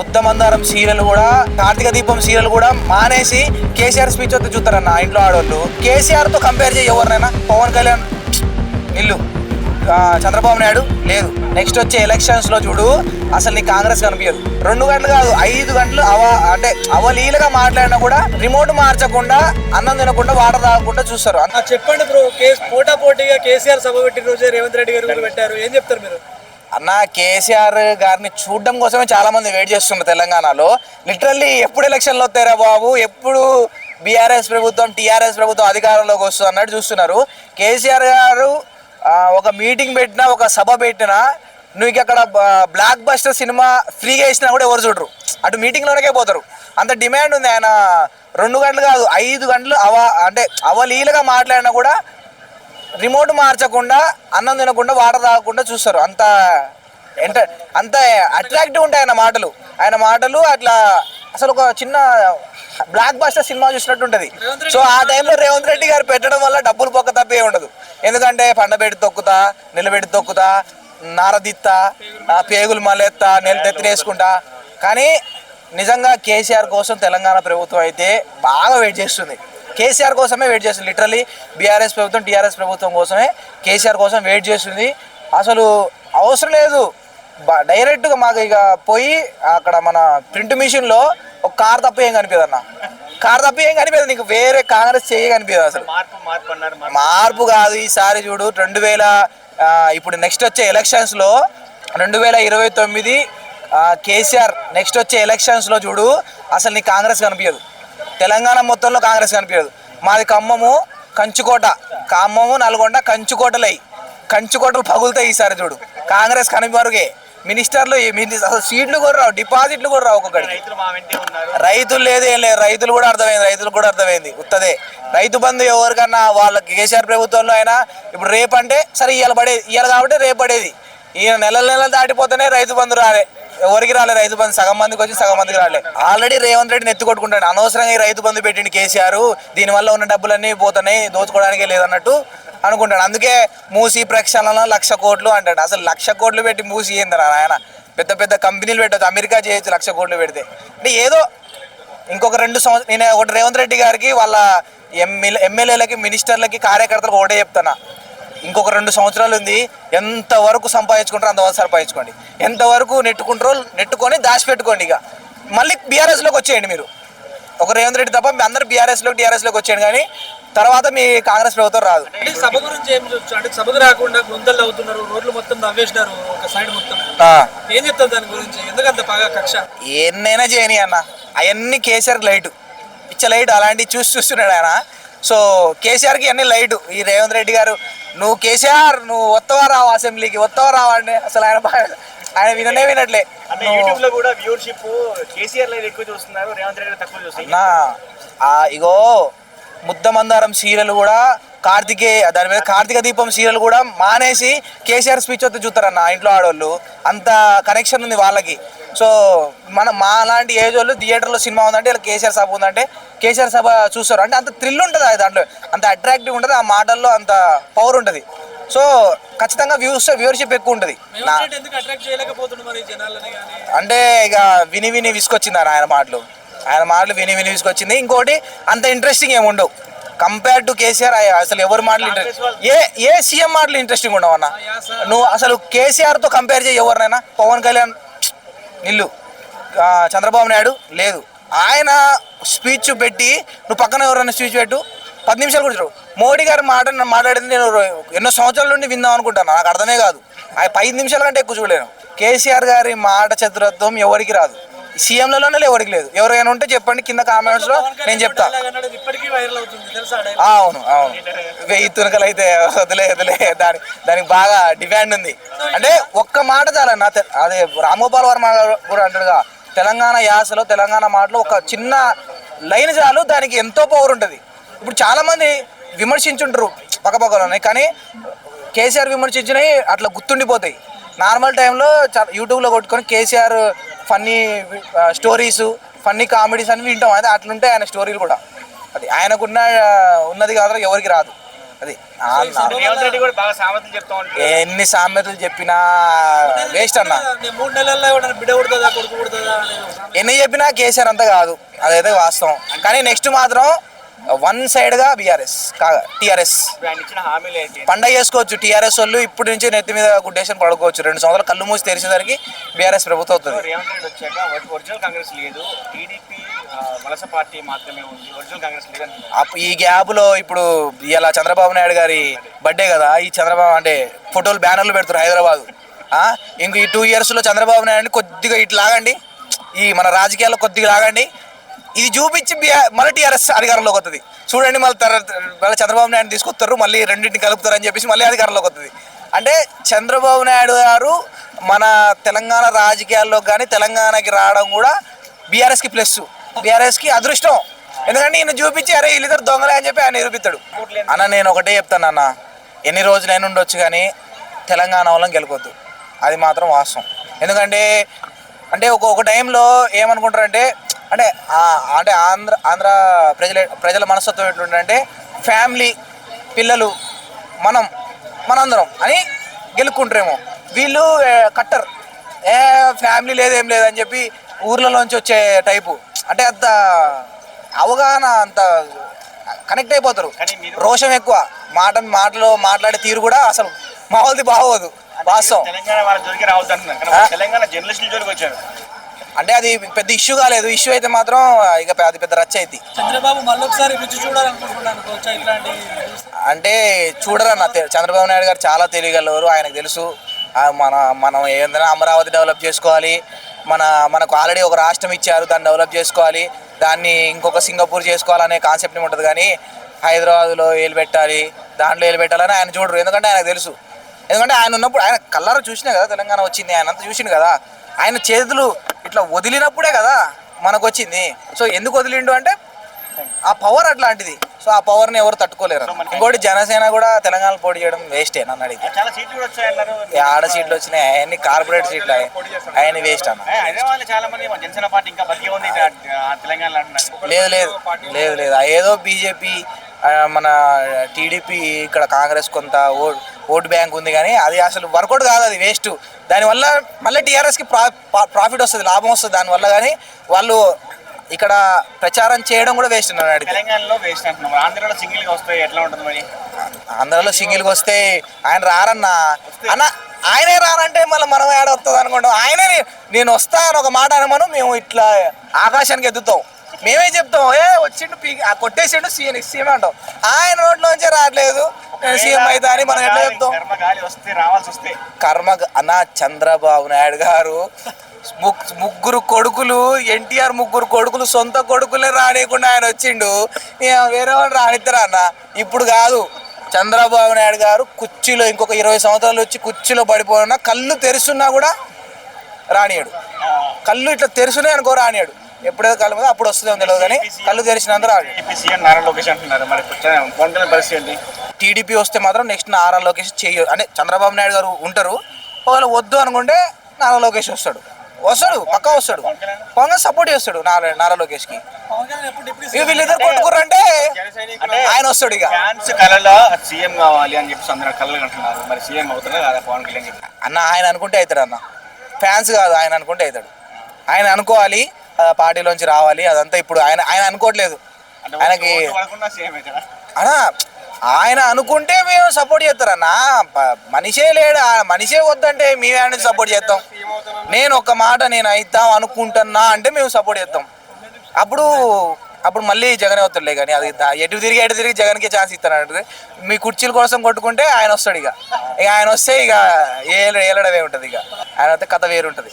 ముద్దమందారం serial కూడా, కార్తీక దీపం serial కూడా మానేసి కేసీఆర్ స్పీచ్ వస్తే చూస్తారన్న ఇంట్లో ఆడవాళ్ళు. కేసీఆర్ తో కంపేర్ చేయ ఎవరినైనా, పవన్ కళ్యాణ్ ఇల్లు, చంద్రబాబు నాయుడు లేదు. నెక్స్ట్ వచ్చే ఎలక్షన్స్ లో చూడు, అసలు నీ కాంగ్రెస్ కనిపించదు. 2 గంటలు కాదు 5 గంటలు అవలీలుగా మాట్లాడినా కూడా రిమోట్ మార్చకుండా, అన్నం తినకుండా, వాటర్ తాగకుండా చూస్తారు. చెప్పండి బ్రో, పోటాపోటీగా కేసీఆర్ సభ పెట్టిన రోజే రేవంత్ రెడ్డి గారు పెట్టారు, ఏం చెప్తారు మీరు? అన్న, కేసీఆర్ గారిని చూడడం కోసమే చాలా మంది వెయిట్ చేస్తున్నారు తెలంగాణలో. లిటరల్లీ ఎప్పుడు ఎలక్షన్లు వస్తారా బాబు, ఎప్పుడు బీఆర్ఎస్ ప్రభుత్వం టీఆర్ఎస్ ప్రభుత్వం అధికారంలోకి వస్తుంది అన్నట్టు చూస్తున్నారు. కేసీఆర్ గారు ఒక మీటింగ్ పెట్టినా, ఒక సభ పెట్టినా, నువ్వు అక్కడ బ్లాక్ బస్టర్ సినిమా ఫ్రీగా వేసినా కూడా ఎవరు చూడరు, అటు మీటింగ్లోనే పోతారు. అంత డిమాండ్ ఉంది. ఆయన 2 గంటలు కాదు 5 గంటలు అవలీలుగా మాట్లాడినా కూడా రిమోట్ మార్చకుండా, అన్నం తినకుండా, వాటర్ తాగకుండా చూస్తారు. అంత అట్రాక్టివ్ ఉంటాయి ఆయన మాటలు అట్లా. అసలు ఒక చిన్న బ్లాక్ బస్టర్ సినిమా చూసినట్టు ఉంటుంది. సో ఆ టైంలో రేవంత్ రెడ్డి గారు పెట్టడం వల్ల డబ్బులు పొక్క తప్పే ఉండదు. ఎందుకంటే పండబెట్టి తొక్కుతా, నిలబెట్టి తొక్కుతా, నారదిత్తా, పేగులు మల్లెత్తా, నెత్తినేసుకుంటా. కానీ నిజంగా కేసీఆర్ కోసం తెలంగాణ ప్రభుత్వం అయితే బాగా వెయిట్ చేస్తుంది. కేసీఆర్ కోసమే వెయిట్ చేస్తుంది. లిటరల్లీ బీఆర్ఎస్ ప్రభుత్వం టీఆర్ఎస్ ప్రభుత్వం కోసమే కేసీఆర్ కోసం వెయిట్ చేస్తుంది. అసలు అవసరం లేదు, డైరెక్ట్గా మాకు ఇక పోయి అక్కడ మన ప్రింట్ మిషన్లో ఒక కార్ తప్ప ఏం కనిపించదు అన్న, కార్ తప్ప ఏం కనిపించదు. నీకు వేరే కాంగ్రెస్ కనిపించదు అసలు. మార్పు కాదు ఈసారి చూడు. ఇప్పుడు నెక్స్ట్ వచ్చే ఎలక్షన్స్లో 2029 కేసీఆర్ నెక్స్ట్ వచ్చే ఎలక్షన్స్లో చూడు, అసలు నీ కాంగ్రెస్ కనిపించదు. తెలంగాణ మొత్తంలో కాంగ్రెస్ కనిపించదు. మాది ఖమ్మము, కంచుకోట, ఖమ్మము, నల్గొండ, కంచుకోటలు పగులుతాయి ఈసారి చూడు. కాంగ్రెస్ కనిపరుగే. మినిస్టర్లు అసలు సీట్లు కూడా రావు, డిపాజిట్లు కూడా రావు. ఒక్కొక్కటి రైతులు లేదు, ఏం లేదు. రైతులు కూడా అర్థమైంది ఉత్తదే. రైతు బంధు ఎవరికన్నా వాళ్ళకి కేసీఆర్ ప్రభుత్వంలో అయినా ఇప్పుడు రేపు అంటే సరే ఇవాళ కాబట్టి రేపు పడేది. ఈయన నెలలు దాటిపోతేనే రైతు బంధు రాలే, ఎవరికి రాలే రైతు బంధు. సగం మందికి వచ్చి సగం మందికి రాలే. ఆల్రెడీ రేవంత్ రెడ్డిని ఎత్తుకొట్టుకుంటాడు. అనవసరంగా ఈ రైతు బంధు పెట్టిండు కేసీఆర్, దీనివల్ల ఉన్న డబ్బులన్నీ పోతున్నాయి, దోచుకోవడానికే లేదన్నట్టు అనుకుంటాడు. అందుకే మూసి ప్రక్షాళన 1,00,000 కోట్లు అంటాడు. అసలు 1,00,000 కోట్లు పెట్టి మూసి ఏందరా ఆయన? పెద్ద పెద్ద కంపెనీలు పెట్టచ్చు, అమెరికా చేయొచ్చు 1,00,000 కోట్లు పెడితే. అంటే ఏదో ఇంకొక 2 సంవత్సరాలు నేను ఒకటి రేవంత్ రెడ్డి గారికి, వాళ్ళ ఎమ్మెల్యేలకి, మినిస్టర్లకి, కార్యకర్తలకు ఒకటే చెప్తాను, ఇంకొక 2 సంవత్సరాలు ఉంది. ఎంతవరకు సంపాదించుకుంటారో అంతవరకు సంపాదించుకోండి, ఎంతవరకు నెట్టుకొని దాచిపెట్టుకోండి. ఇక మళ్ళీ బీఆర్ఎస్లోకి వచ్చేయండి మీరు. ఒక రేవంత్ రెడ్డి తప్ప మీ అందరూ టీఆర్ఎస్లోకి వచ్చేయండి. కానీ తర్వాత మీ కాంగ్రెస్ ప్రభుత్వం రాదు. సభ గురించి ఏం చూడొచ్చు అంటే, సభకు రాకుండా గుంతలు అవుతున్నారు, రోడ్లు మొత్తం నవ్వేసినారు, ఒక సైడ్ మొత్తం. ఏం చెప్తారు దాని గురించి? ఎందుకంత బాగా కక్ష? ఎన్నైనా చేయని అన్న, అవన్నీ కేసీఆర్ లైటు, పిచ్చ లైట్, అలాంటివి చూస్తున్నాడు ఆయన. సో కేసీఆర్కి అన్ని లైటు. ఈ రేవంత్ రెడ్డి గారు, నువ్వు కేసీఆర్ నువ్వు వస్తావా రావు, అసెంబ్లీకి వస్తావా రావండి, అసలు ఆయన వినట్లే. యూట్యూబ్ లో కూడా వ్యూవర్షిప్ కేసీఆర్ లైవ్ ఎక్కువ చూస్తున్నారు, రేవంత్ రెడ్డి తక్కువ చూస్తున్నారు. ఇగో ముద్దమందారం సీరియల్ కూడా, కార్తీక దీపం సీరియల్ కూడా మానేసి కేసీఆర్ స్పీచ్ వస్తే చూస్తారన్న ఇంట్లో ఆడవాళ్ళు. అంత కనెక్షన్ ఉంది వాళ్ళకి. సో మా లాంటి ఏజ్ వాళ్ళు థియేటర్లో సినిమా ఉందంటే, ఇలా కేసీఆర్ సభ ఉందంటే కేసీఆర్ సభ చూస్తారు. అంటే అంత థ్రిల్ ఉంటుంది దాంట్లో, అంత అట్రాక్టివ్ ఉంటుంది, ఆ మాటల్లో అంత పవర్ ఉంటుంది. సో ఖచ్చితంగా వ్యూవర్షిప్ ఎక్కువ ఉంటుంది. అంటే ఇక విని విసుకొచ్చింది ఆయన మాటలు విని విసుకొచ్చింది. ఇంకోటి అంత ఇంట్రెస్టింగ్ ఏమి ఉండవు కంపేర్ టు కేసీఆర్. అసలు ఎవరి మాటలు ఏ సీఎం మాటలు ఇంట్రెస్టింగ్ ఉండవు అన్న. నువ్వు అసలు కేసీఆర్తో కంపేర్ చేయి ఎవరినైనా. పవన్ కళ్యాణ్ ఇల్లు, చంద్రబాబు నాయుడు లేదు. ఆయన స్పీచ్ పెట్టి నువ్వు పక్కన ఎవరైనా స్పీచ్ పెట్టు, 10 నిమిషాలు కూడా చూడవు. మోడీ గారు మాట్లాడింది నేను ఎన్నో సంవత్సరాల నుండి విందాం అనుకుంటాను, నాకు అర్థమే కాదు. 5 నిమిషాల కంటే ఎక్కువ చూడలేను. కేసీఆర్ గారి మాట చతురత్వం ఎవరికి రాదు, సీఎంలలోనే ఎవరికి లేదు. ఎవరైనా ఉంటే చెప్పండి కింద కామెంట్స్ లో, నేను చెప్తా. అవును 1000 తునకలు అయితే వదిలే దానికి బాగా డిమాండ్ ఉంది. అంటే ఒక్క మాట చాలన్న. అదే రామగోపాల్ వర్మ కూడా అంటాడుగా, తెలంగాణ యాసలో తెలంగాణ మాటలో ఒక చిన్న లైన్ చాలు, దానికి ఎంతో పవర్ ఉంటుంది. ఇప్పుడు చాలా మంది విమర్శించుంటారు పక్కపక్కలోనే, కానీ కేసీఆర్ విమర్శించినవి అట్లా గుర్తుండిపోతాయి. నార్మల్ టైంలో యూట్యూబ్లో కొట్టుకొని KCR funny stories, funny comedies అని వింటాం. అదే అట్లుంటాయి ఆయన స్టోరీలు కూడా. అది ఉన్నది కాదు, ఎవరికి రాదు. అది ఎన్ని సామెతలు చెప్పినా వేస్ట్ అన్న. 3 నెలల్లో బిడ్డ పుడుతుందా కొడుకు పుడుతుందా ఎన్ని చెప్పినా కేసీఆర్ అంతా కాదు, అదైతే వాస్తవం. కానీ నెక్స్ట్ మాత్రం వన్ సైడ్ గా బీఆర్ఎస్ టీఆర్ఎస్ ఇప్పుడు ఆయన ఇచ్చిన హామీలు ఏంటి? పండగ చేసుకోవచ్చు. టీఆర్ఎస్ వాళ్ళు ఇప్పటి నుంచి నెత్తి మీద గుడ్డేషన్ పడుకోవచ్చు. 2 సంవత్సరాలు కళ్ళు మూసి తెరిచేసరికి బీఆర్ఎస్ ప్రభుత్వం అవుతుంది. రేవంత్ రెడ్డి వచ్చాక ఒరిజినల్ కాంగ్రెస్ లేదు, టీడీపీ వలస పార్టీ మాత్రమే ఉంది, ఒరిజినల్ కాంగ్రెస్ లేదు అంటున్నారు. ఈ గ్యాప్ లో ఇప్పుడు ఇలా చంద్రబాబు నాయుడు గారి బర్త్డే కదా, ఈ చంద్రబాబు అంటే ఫోటోలు బ్యానర్లు పెడుతున్నారు హైదరాబాద్. ఇంక ఈ 2 years లో చంద్రబాబు నాయుడు కొద్దిగా ఇటు లాగండి, ఈ మన రాజకీయాల్లో కొద్దిగా లాగండి, ఇది చూపించి మళ్ళీ టీఆర్ఎస్ అధికారంలోకి వస్తుంది. చూడండి, మళ్ళీ చంద్రబాబు నాయుడు తీసుకొస్తారు, మళ్ళీ రెండింటిని కలుపుతారు అని చెప్పేసి మళ్ళీ అధికారంలోకి వస్తుంది. అంటే చంద్రబాబు నాయుడు గారు మన తెలంగాణ రాజకీయాల్లో కానీ తెలంగాణకి రావడం కూడా బీఆర్ఎస్కి ప్లస్, బీఆర్ఎస్కి అదృష్టం. ఎందుకంటే ఈయన చూపించి అరే వీళ్ళిద్దరు దొంగలే అని చెప్పి ఆయన నిరూపిస్తాడు. అన్న నేను ఒకటే చెప్తాను అన్న, ఎన్ని రోజులైనా ఉండొచ్చు కానీ తెలంగాణ వాళ్ళని గెలుకొద్దు, అది మాత్రం వాస్తవం. ఎందుకంటే ఒక టైంలో ఏమనుకుంటారంటే అంటే ఆంధ్ర ప్రజల మనస్తత్వం ఎట్లుంటే ఫ్యామిలీ, పిల్లలు, మనందరం అని గెలుక్కుంటారేమో. వీళ్ళు కట్టర్, ఫ్యామిలీ లేదేం లేదని చెప్పి ఊర్లలోంచి వచ్చే టైపు. అంటే అంత అవగాహన, అంత కనెక్ట్ అయిపోతారు. రోషం ఎక్కువ, మాటలో మాట్లాడే తీరు కూడా అసలు మామూలుది బాగోదు. వాస్తవం. తెలంగాణ వాళ్ళ జోలికి రావద్దు అంటున్నారు, తెలంగాణ జర్నలిస్టుల జోలికి వచ్చారు. అంటే అది పెద్ద ఇష్యూ కాలేదు, ఇష్యూ అయితే మాత్రం ఇక అది పెద్ద రచ్చ అయింది. చంద్రబాబు మళ్ళొకసారి రుచి చూడాలనుకుంటున్నాను ఇట్లాంటి అంటే చూడరన్న, చంద్రబాబు నాయుడు గారు చాలా తెలియగలరు, ఆయనకు తెలుసు. మనం ఏంటంటే అమరావతి డెవలప్ చేసుకోవాలి, మనకు ఆల్రెడీ ఒక రాష్ట్రం ఇచ్చారు, దాన్ని డెవలప్ చేసుకోవాలి, దాన్ని ఇంకొక సింగపూర్ చేసుకోవాలనే కాన్సెప్ట్ ఉంటుంది. కానీ హైదరాబాద్లో ఏలు పెట్టాలి, దాంట్లో ఏలు పెట్టాలని ఆయన చూడరు. ఎందుకంటే ఆయనకు తెలుసు. ఎందుకంటే ఆయన ఉన్నప్పుడు ఆయన కళ్ళారా చూసినా కదా తెలంగాణ వచ్చింది, ఆయన అంతా చూసిండు కదా. ఆయన చేతులు ఇట్లా వదిలినప్పుడే కదా మనకు వచ్చింది. సో ఎందుకు వదిలిండు అంటే ఆ పవర్ అట్లాంటిది. సో ఆ పవర్ని ఎవరు తట్టుకోలేరు. ఇంకోటి జనసేన కూడా తెలంగాణ పోటీ చేయడం వేస్టే నన్ను అడిగితే. చాలా సీట్లు కూడా వచ్చాయన్నారు, ఆడ సీట్లు వచ్చినాయి, అవన్నీ కార్పొరేట్ సీట్లు, అవన్నీ వేస్ట్ అన్న. హైదరాబాద్ చాలా మంది జనసేన పార్టీ ఇంకా బతికే ఉంది తెలంగాణలో అంటున్నారు. లేదు ఏదో బీజేపీ, మన టీడీపీ, ఇక్కడ కాంగ్రెస్ కొంత ఓటు బ్యాంక్ ఉంది, కానీ అది అసలు వర్కౌట్ కాదు, అది వేస్ట్. దానివల్ల మళ్ళీ టీఆర్ఎస్కి ప్రాఫిట్ వస్తుంది, లాభం వస్తుంది దానివల్ల. కానీ వాళ్ళు ఇక్కడ ప్రచారం చేయడం కూడా వేస్ట్ అన్నాడు. తెలంగాణలో వేస్ట్ అంటున్నాం, ఆంధ్రాలో సింగిల్గా వస్తే ఎట్లా ఉంటుంది మరి? ఆంధ్రాలో సింగిల్గా వస్తే ఆయన రారన్నా అన్న, ఆయనే రానంటే మళ్ళీ మనం ఏడ వస్తుంది అనుకుంటాం. ఆయనే నేను వస్తా అని ఒక మాట అనమను, మేము ఇట్లా ఆకాశానికి ఎత్తుతాం, మేమే చెప్తాం వచ్చిండు కొట్టేసిండు సీఎం అంటాం. ఆయన నోట్లోంచే రావట్లేదు సీఎం అయితే అని మనం ఎట్లా చెప్తాం? కర్మ అన్న. చంద్రబాబు నాయుడు గారు ముగ్గురు కొడుకులు, ఎన్టీఆర్ ముగ్గురు కొడుకులు, సొంత కొడుకులే రానియకుండా ఆయన వచ్చిండు, వేరే వాళ్ళు రానిస్తారా అన్న? ఇప్పుడు కాదు, చంద్రబాబు నాయుడు గారు కుర్చీలో ఇంకొక 20 సంవత్సరాలు వచ్చి కుర్చీలో పడిపోయినా కళ్ళు తెరుస్తున్నా కూడా రానియాడు. కళ్ళు ఇట్లా తెరుస్తున్నాయి అనుకో రానియాడు. ఎప్పుడైతే కళ్ళు మీద అప్పుడు వస్తుందేమో తెలియదు, కానీ కళ్ళు తెరిచినంత రానియాడు. టీడీపీ వస్తే మాత్రం నెక్స్ట్ నారా లోకేష్ అంటే చంద్రబాబు నాయుడు గారు ఉంటారు. ఒకవేళ వద్దు అనుకుంటే నారా లోకేష్ వస్తాడు, పక్కా వస్తాడు. పవన్ సపోర్ట్ చేస్తాడు నారా లోకేష్ కి. వీళ్ళిద్దరు కొట్టుకుర్రంటే ఆయన వస్తాడు. ఇక సీఎం కావాలి అని చెప్పి అందరూ కళ్ళు అంటున్నారు, మరి సీఎం అవుతారా కదా పవన్ కళ్యాణ్? అన్న ఆయన అనుకుంటే అవుతాడు అన్న, ఫ్యాన్స్ కాదు, ఆయన అనుకుంటే అవుతాడు. ఆయన అనుకోవాలి, పార్టీలోంచి రావాలి, అదంతా ఇప్పుడు ఆయన అనుకోవట్లేదు. ఆయనకి అన్నా ఆయన అనుకుంటే మేము సపోర్ట్ చేస్తారన్న, మనిషే లేడు, మనిషే వద్దంటే మేము సపోర్ట్ చేస్తాం. నేను ఒక మాట నేను అవుతాం అనుకుంటున్నా అంటే మేము సపోర్ట్ చేస్తాం. అప్పుడు మళ్ళీ జగనే వస్తాడులే. కానీ అది ఎటు తిరిగి జగన్కే ఛాన్స్ ఇస్తానంటే మీ కుర్చీల కోసం కొట్టుకుంటే ఆయన వస్తాడు. ఇక ఆయన వస్తే ఇక ఏలడమే ఉంటుంది. ఇక ఆయన వస్తే కథ వేరుంటుంది.